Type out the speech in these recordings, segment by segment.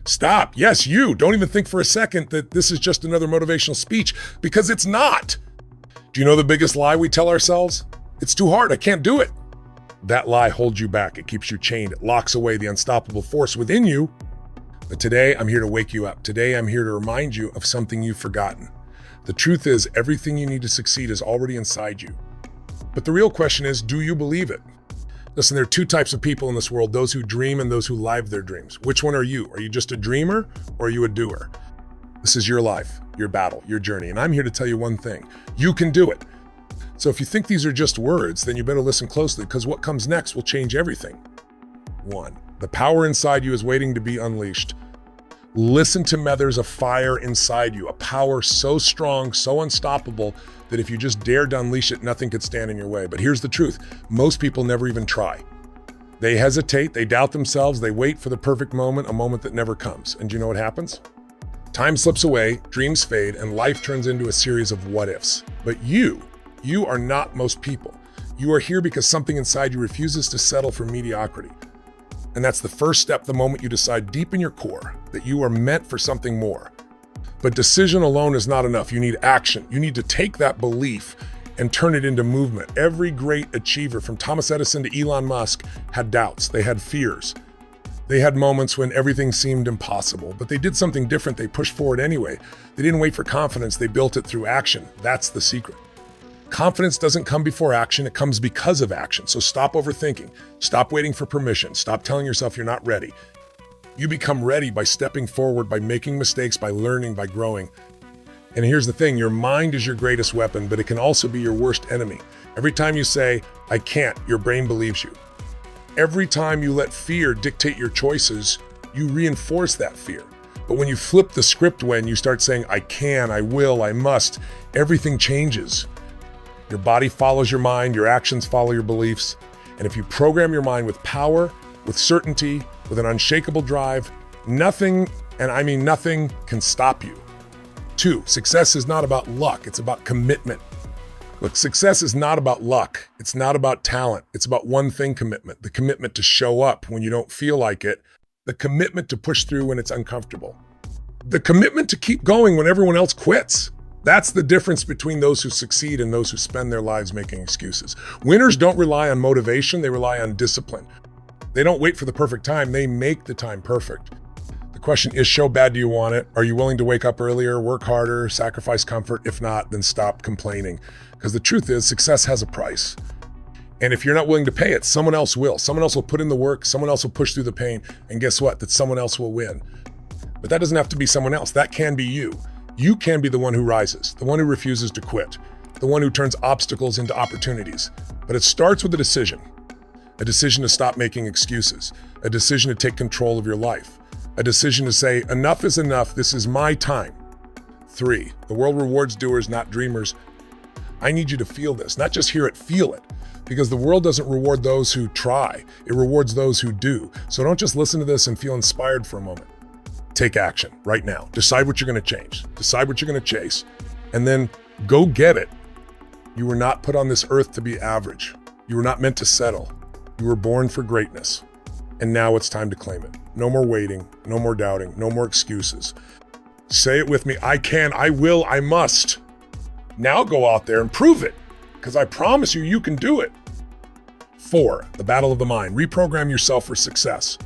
Stop. Yes, you. Don't even think for a second that this is just another motivational speech, because it's not. Do you know the biggest lie we tell ourselves? It's too hard. I can't do it. That lie holds you back. It keeps you chained. It locks away the unstoppable force within you. But today, I'm here to wake you up. Today, I'm here to remind you of something you've forgotten. The truth is, everything you need to succeed is already inside you. But the real question is, do you believe it? Listen, there are two types of people in this world, those who dream and those who live their dreams. Which one are you? Are you just a dreamer or are you a doer? This is your life, your battle, your journey. And I'm here to tell you one thing. You can do it. So if you think these are just words, then you better listen closely, because what comes next will change everything. 1, the power inside you is waiting to be unleashed. Listen to me, there's a fire inside you, a power so strong, so unstoppable, that if you just dared to unleash it, nothing could stand in your way. But here's the truth. Most people never even try. They hesitate, they doubt themselves, they wait for the perfect moment, a moment that never comes. And do you know what happens? Time slips away, dreams fade, and life turns into a series of what-ifs. But you are not most people. You are here because something inside you refuses to settle for mediocrity. And that's the first step the moment you decide deep in your core that you are meant for something more. But decision alone is not enough. You need action. You need to take that belief and turn it into movement. Every great achiever, from Thomas Edison to Elon Musk, had doubts. They had fears. They had moments when everything seemed impossible, but they did something different. They pushed forward anyway. They didn't wait for confidence. They built it through action. That's the secret. Confidence doesn't come before action, it comes because of action. So stop overthinking, stop waiting for permission, stop telling yourself you're not ready. You become ready by stepping forward, by making mistakes, by learning, by growing. And here's the thing, your mind is your greatest weapon, but it can also be your worst enemy. Every time you say, I can't, your brain believes you. Every time you let fear dictate your choices, you reinforce that fear. But when you flip the script, when you start saying, I can, I will, I must, everything changes. Your body follows your mind, your actions follow your beliefs. And if you program your mind with power, with certainty, with an unshakable drive, nothing, and I mean nothing, can stop you. 2, success is not about luck, it's about commitment. Look, success is not about luck. It's not about talent. It's about one thing: commitment. The commitment to show up when you don't feel like it. The commitment to push through when it's uncomfortable. The commitment to keep going when everyone else quits. That's the difference between those who succeed and those who spend their lives making excuses. Winners don't rely on motivation, they rely on discipline. They don't wait for the perfect time, they make the time perfect. The question is, so bad do you want it? Are you willing to wake up earlier, work harder, sacrifice comfort? If not, then stop complaining. Because the truth is, success has a price. And if you're not willing to pay it, someone else will. Someone else will put in the work, someone else will push through the pain, and guess what? That someone else will win. But that doesn't have to be someone else, that can be you. You can be the one who rises, the one who refuses to quit, the one who turns obstacles into opportunities. But it starts with a decision to stop making excuses, a decision to take control of your life, a decision to say, enough is enough, this is my time. 3, the world rewards doers, not dreamers. I need you to feel this, not just hear it, feel it. Because the world doesn't reward those who try, it rewards those who do. So don't just listen to this and feel inspired for a moment. Take action right now. Decide what you're going to change. Decide what you're going to chase. And then go get it. You were not put on this earth to be average. You were not meant to settle. You were born for greatness. And now it's time to claim it. No more waiting, no more doubting, no more excuses. Say it with me. I can, I will, I must. Now go out there and prove it, because I promise you, you can do it. 4, the battle of the mind. Reprogram yourself for success.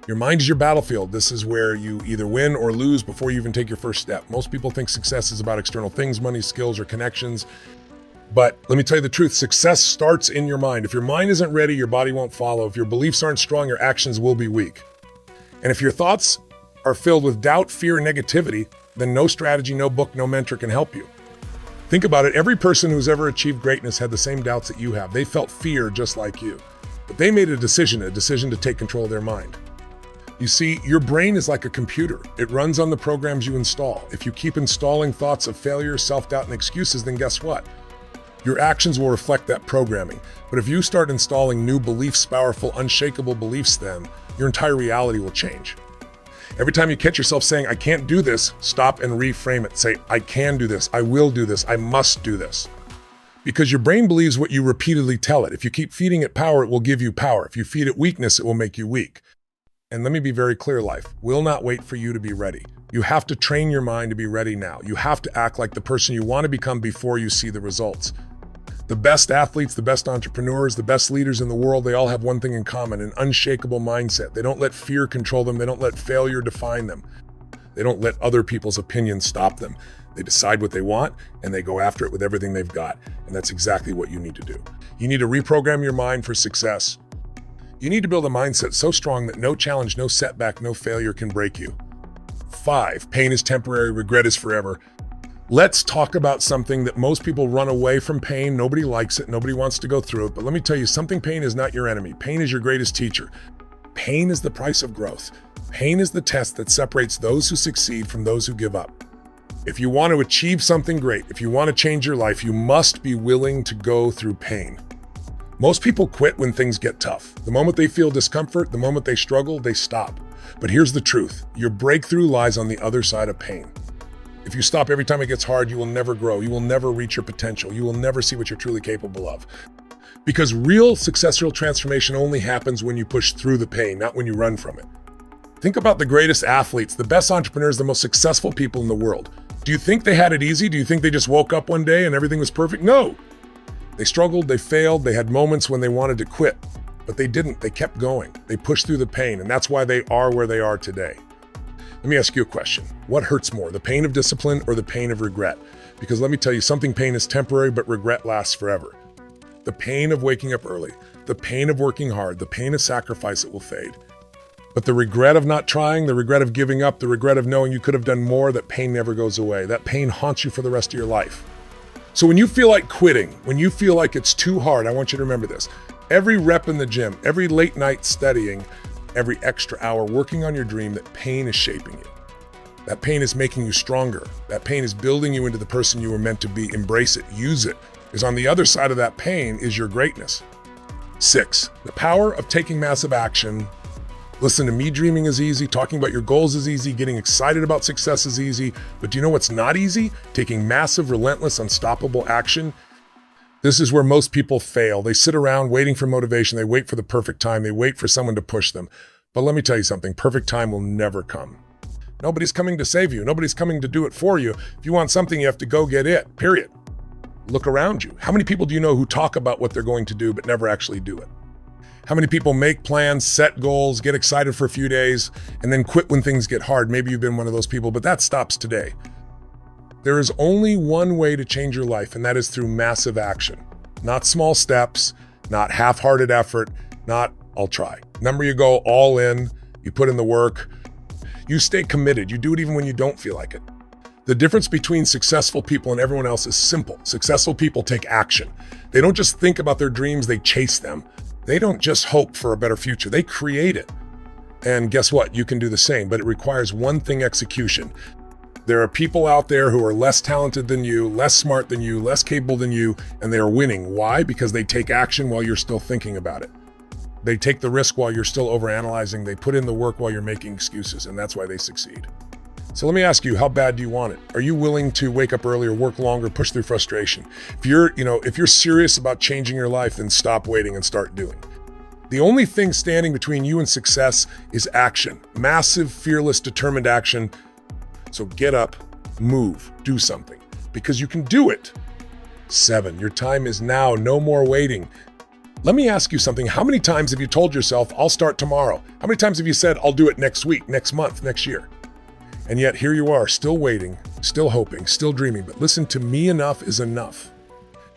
Your mind is your battlefield. This is where you either win or lose before you even take your first step. Most people think success is about external things, money, skills, or connections. But let me tell you the truth, success starts in your mind. If your mind isn't ready, your body won't follow. If your beliefs aren't strong, your actions will be weak. And if your thoughts are filled with doubt, fear, and negativity, then no strategy, no book, no mentor can help you. Think about it. Every person who's ever achieved greatness had the same doubts that you have. They felt fear just like you. But they made a decision to take control of their mind. You see, your brain is like a computer. It runs on the programs you install. If you keep installing thoughts of failure, self-doubt, and excuses, then guess what? Your actions will reflect that programming. But if you start installing new beliefs, powerful, unshakable beliefs, then your entire reality will change. Every time you catch yourself saying, I can't do this, stop and reframe it. Say, I can do this, I will do this, I must do this. Because your brain believes what you repeatedly tell it. If you keep feeding it power, it will give you power. If you feed it weakness, it will make you weak. And let me be very clear, life will not wait for you to be ready. You have to train your mind to be ready now. You have to act like the person you want to become before you see the results. The best athletes, the best entrepreneurs, the best leaders in the world, they all have one thing in common, an unshakable mindset. They don't let fear control them. They don't let failure define them. They don't let other people's opinions stop them. They decide what they want and they go after it with everything they've got. And that's exactly what you need to do. You need to reprogram your mind for success. You need to build a mindset so strong that no challenge, no setback, no failure can break you. 5, pain is temporary, regret is forever. Let's talk about something that most people run away from pain. Nobody likes it. Nobody wants to go through it. But let me tell you something, pain is not your enemy. Pain is your greatest teacher. Pain is the price of growth. Pain is the test that separates those who succeed from those who give up. If you want to achieve something great, if you want to change your life, you must be willing to go through pain. Most people quit when things get tough. The moment they feel discomfort, the moment they struggle, they stop. But here's the truth. Your breakthrough lies on the other side of pain. If you stop every time it gets hard, you will never grow. You will never reach your potential. You will never see what you're truly capable of. Because real success, real transformation only happens when you push through the pain, not when you run from it. Think about the greatest athletes, the best entrepreneurs, the most successful people in the world. Do you think they had it easy? Do you think they just woke up one day and everything was perfect? No. They struggled, they failed, they had moments when they wanted to quit, but they didn't. They kept going. They pushed through the pain, and that's why they are where they are today. Let me ask you a question. What hurts more, the pain of discipline or the pain of regret? Because let me tell you something, pain is temporary, but regret lasts forever. The pain of waking up early, the pain of working hard, the pain of sacrifice, it will fade. But the regret of not trying, the regret of giving up, the regret of knowing you could have done more, that pain never goes away. That pain haunts you for the rest of your life. So when you feel like quitting, when you feel like it's too hard, I want you to remember this. Every rep in the gym, every late night studying, every extra hour working on your dream, that pain is shaping you. That pain is making you stronger. That pain is building you into the person you were meant to be. Embrace it, use it. Because on the other side of that pain is your greatness. 6, the power of taking massive action. Listen to me, dreaming is easy, talking about your goals is easy, getting excited about success is easy, but do you know what's not easy? Taking massive, relentless, unstoppable action. This is where most people fail. They sit around waiting for motivation, they wait for the perfect time, they wait for someone to push them. But let me tell you something, perfect time will never come. Nobody's coming to save you, nobody's coming to do it for you. If you want something, you have to go get it, period. Look around you. How many people do you know who talk about what they're going to do but never actually do it? How many people make plans, set goals, get excited for a few days, and then quit when things get hard? Maybe you've been one of those people, but that stops today. There is only one way to change your life, and that is through massive action. Not small steps, not half-hearted effort, not I'll try. Remember, you go all in, you put in the work, you stay committed, you do it even when you don't feel like it. The difference between successful people and everyone else is simple. Successful people take action. They don't just think about their dreams, they chase them. They don't just hope for a better future, they create it. And guess what? You can do the same, but it requires one thing, execution. There are people out there who are less talented than you, less smart than you, less capable than you, and they are winning. Why? Because they take action while you're still thinking about it. They take the risk while you're still overanalyzing. They put in the work while you're making excuses, and that's why they succeed. So let me ask you, how bad do you want it? Are you willing to wake up earlier, work longer, push through frustration? If you're serious about changing your life, then stop waiting and start doing. The only thing standing between you and success is action. Massive, fearless, determined action. So get up, move, do something, because you can do it. 7, your time is now, no more waiting. Let me ask you something. How many times have you told yourself, I'll start tomorrow? How many times have you said, I'll do it next week, next month, next year? And yet here you are, still waiting, still hoping, still dreaming. But listen to me, enough is enough.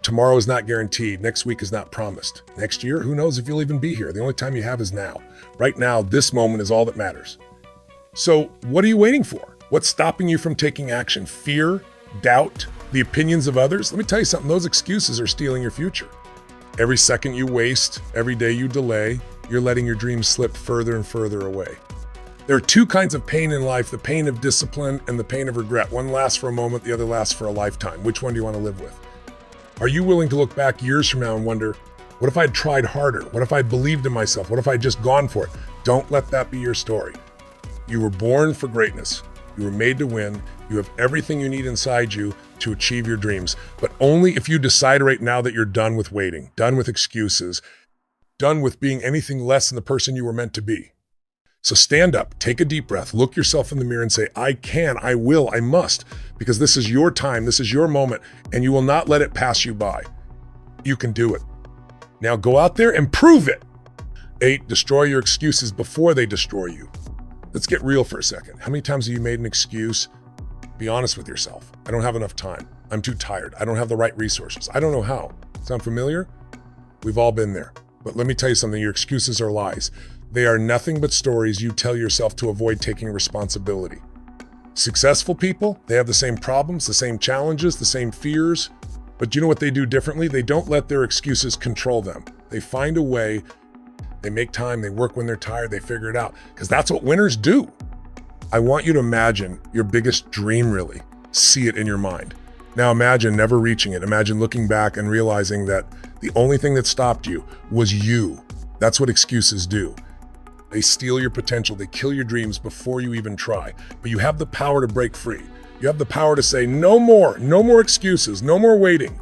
Tomorrow is not guaranteed. Next week is not promised. Next year, who knows if you'll even be here? The only time you have is now. Right now, this moment is all that matters. So what are you waiting for? What's stopping you from taking action? Fear, doubt, the opinions of others? Let me tell you something, those excuses are stealing your future. Every second you waste, every day you delay, you're letting your dreams slip further and further away. There are 2 kinds of pain in life, the pain of discipline and the pain of regret. One lasts for a moment, the other lasts for a lifetime. Which one do you want to live with? Are you willing to look back years from now and wonder, what if I'd tried harder? What if I'd believed in myself? What if I'd just gone for it? Don't let that be your story. You were born for greatness. You were made to win. You have everything you need inside you to achieve your dreams, but only if you decide right now that you're done with waiting, done with excuses, done with being anything less than the person you were meant to be. So stand up, take a deep breath, look yourself in the mirror and say, I can, I will, I must, because this is your time, this is your moment, and you will not let it pass you by. You can do it. Now go out there and prove it. 8, destroy your excuses before they destroy you. Let's get real for a second. How many times have you made an excuse? Be honest with yourself. I don't have enough time. I'm too tired. I don't have the right resources. I don't know how. Sound familiar? We've all been there. But let me tell you something, your excuses are lies. They are nothing but stories you tell yourself to avoid taking responsibility. Successful people, they have the same problems, the same challenges, the same fears. But you know what they do differently? They don't let their excuses control them. They find a way, they make time, they work when they're tired, they figure it out, because that's what winners do. I want you to imagine your biggest dream, really. See it in your mind. Now imagine never reaching it. Imagine looking back and realizing that the only thing that stopped you was you. That's what excuses do. They steal your potential, they kill your dreams before you even try. But you have the power to break free. You have the power to say no more excuses, no more waiting,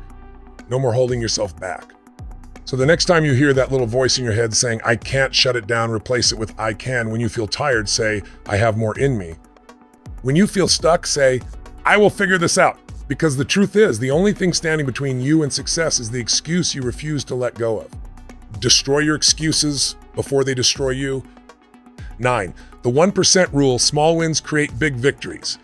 no more holding yourself back. So the next time you hear that little voice in your head saying, I can't, shut it down, replace it with I can. When you feel tired, say, I have more in me. When you feel stuck, say, I will figure this out. Because the truth is, the only thing standing between you and success is the excuse you refuse to let go of. Destroy your excuses before they destroy you. 9, the 1% rule, small wins create big victories.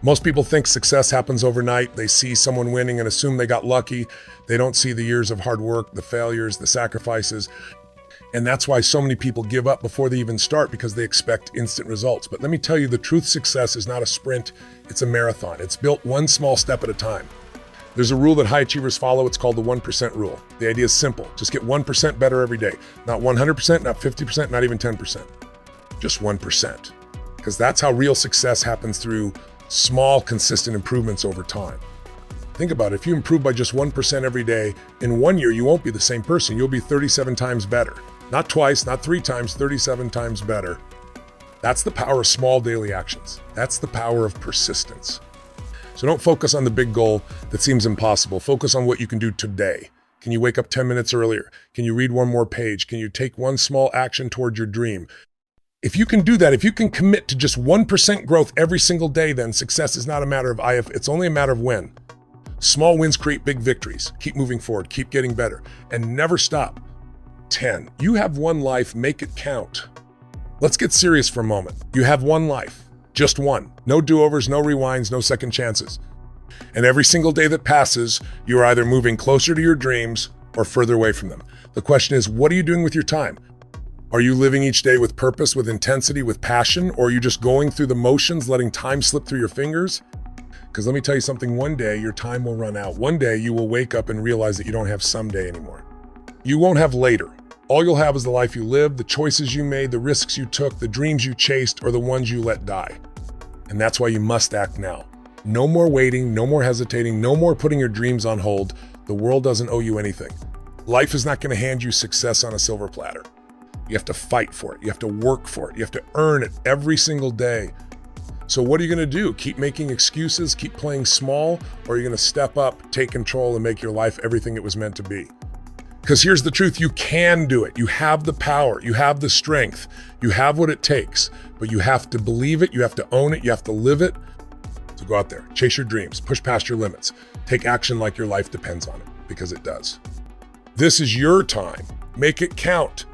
Most people think success happens overnight. They see someone winning and assume they got lucky. They don't see the years of hard work, the failures, the sacrifices. And that's why so many people give up before they even start, because they expect instant results. But let me tell you, the truth, success is not a sprint, it's a marathon. It's built one small step at a time. There's a rule that high achievers follow. It's called the 1% rule. The idea is simple. Just get 1% better every day. Not 100%, not 50%, not even 10%. Just 1%. Because that's how real success happens, through small, consistent improvements over time. Think about it. If you improve by just 1% every day, in 1 year, you won't be the same person. You'll be 37 times better. Not twice, not 3 times, 37 times better. That's the power of small daily actions. That's the power of persistence. So don't focus on the big goal that seems impossible. Focus on what you can do today. Can you wake up 10 minutes earlier? Can you read one more page? Can you take one small action toward your dream? If you can do that, if you can commit to just 1% growth every single day, then success is not a matter of if, it's only a matter of when. Small wins create big victories. Keep moving forward, keep getting better, and never stop. 10, you have one life, make it count. Let's get serious for a moment. You have one life, just one. No do-overs, no rewinds, no second chances. And every single day that passes, you're either moving closer to your dreams or further away from them. The question is, what are you doing with your time? Are you living each day with purpose, with intensity, with passion, or are you just going through the motions, letting time slip through your fingers? Because let me tell you something, one day your time will run out. One day you will wake up and realize that you don't have someday anymore. You won't have later. All you'll have is the life you lived, the choices you made, the risks you took, the dreams you chased, or the ones you let die. And that's why you must act now. No more waiting, no more hesitating, no more putting your dreams on hold. The world doesn't owe you anything. Life is not going to hand you success on a silver platter. You have to fight for it. You have to work for it. You have to earn it every single day. So what are you going to do? Keep making excuses, keep playing small, or are you going to step up, take control, and make your life everything it was meant to be? Because here's the truth, you can do it. You have the power, you have the strength, you have what it takes, but you have to believe it, you have to own it, you have to live it. So go out there, chase your dreams, push past your limits, take action like your life depends on it, because it does. This is your time. Make it count.